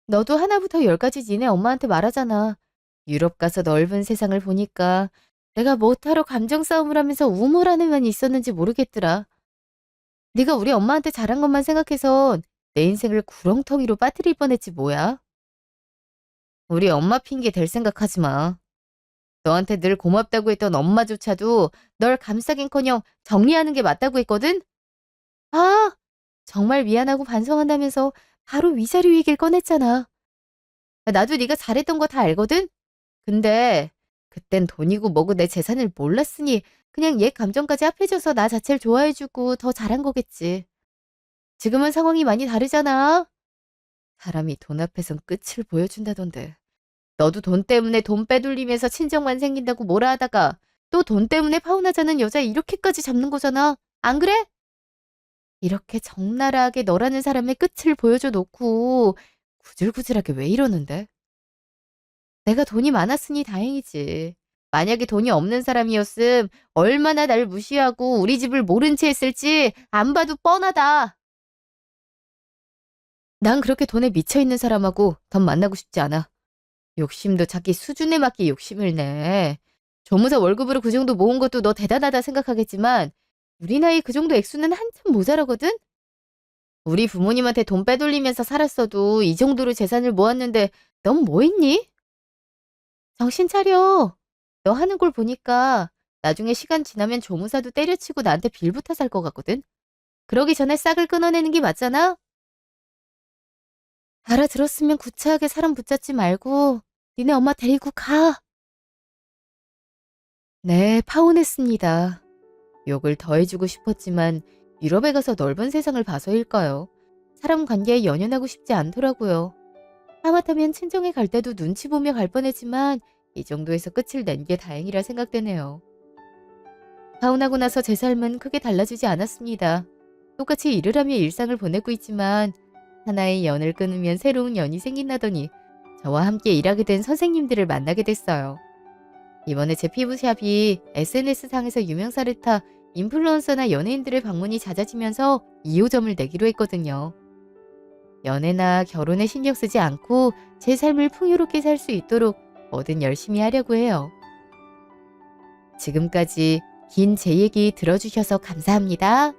너도 하나부터 열까지 니네 엄마한테 말하잖아. 유럽 가서 넓은 세상을 보니까 내가 뭐하러 감정 싸움을 하면서 우물하는 면이 있었는지 모르겠더라. 네가 우리 엄마한테 잘한 것만 생각해선 내 인생을 구렁텅이로 빠뜨릴 뻔했지 뭐야. 우리 엄마 핑계 댈 생각하지 마. 너한테 늘 고맙다고 했던 엄마조차도 널 감싸긴커녕 정리하는 게 맞다고 했거든? 아, 정말 미안하고 반성한다면서 바로 위자료 얘기를 꺼냈잖아. 나도 네가 잘했던 거 다 알거든? 근데 그땐 돈이고 뭐고 내 재산을 몰랐으니 그냥 옛 감정까지 합해져서 나 자체를 좋아해주고 더 잘한 거겠지. 지금은 상황이 많이 다르잖아. 사람이 돈 앞에선 끝을 보여준다던데. 너도 돈 때문에 돈 빼돌리면서 친정만 생긴다고 뭐라 하다가 또 돈 때문에 파혼하자는 여자 이렇게까지 잡는 거잖아. 안 그래? 이렇게 적나라하게 너라는 사람의 끝을 보여줘 놓고 구질구질하게 왜 이러는데? 내가 돈이 많았으니 다행이지. 만약에 돈이 없는 사람이었음 얼마나 날 무시하고 우리 집을 모른 채 했을지 안 봐도 뻔하다. 난 그렇게 돈에 미쳐있는 사람하고 더 만나고 싶지 않아. 욕심도 자기 수준에 맞게 욕심을 내. 조무사 월급으로 그 정도 모은 것도 너 대단하다 생각하겠지만 우리 나이 그 정도 액수는 한참 모자라거든? 우리 부모님한테 돈 빼돌리면서 살았어도 이 정도로 재산을 모았는데 넌 뭐 했니? 정신 차려. 너 하는 걸 보니까 나중에 시간 지나면 조무사도 때려치고 나한테 빌부터 살 것 같거든? 그러기 전에 싹을 끊어내는 게 맞잖아? 알아들었으면 구차하게 사람 붙잡지 말고 니네 엄마 데리고 가. 네, 파혼했습니다. 욕을 더해주고 싶었지만 유럽에 가서 넓은 세상을 봐서일까요? 사람 관계에 연연하고 싶지 않더라고요. 하마터면 친정에 갈 때도 눈치 보며 갈 뻔했지만 이 정도에서 끝을 낸 게 다행이라 생각되네요. 파혼하고 나서 제 삶은 크게 달라지지 않았습니다. 똑같이 일을 하며 일상을 보내고 있지만 하나의 연을 끊으면 새로운 연이 생긴다더니 저와 함께 일하게 된 선생님들을 만나게 됐어요. 이번에 제 피부샵이 SNS상에서 유명세를 타 인플루언서나 연예인들의 방문이 잦아지면서 2호점을 내기로 했거든요. 연애나 결혼에 신경 쓰지 않고 제 삶을 풍요롭게 살 수 있도록 뭐든 열심히 하려고 해요. 지금까지 긴 제 얘기 들어주셔서 감사합니다.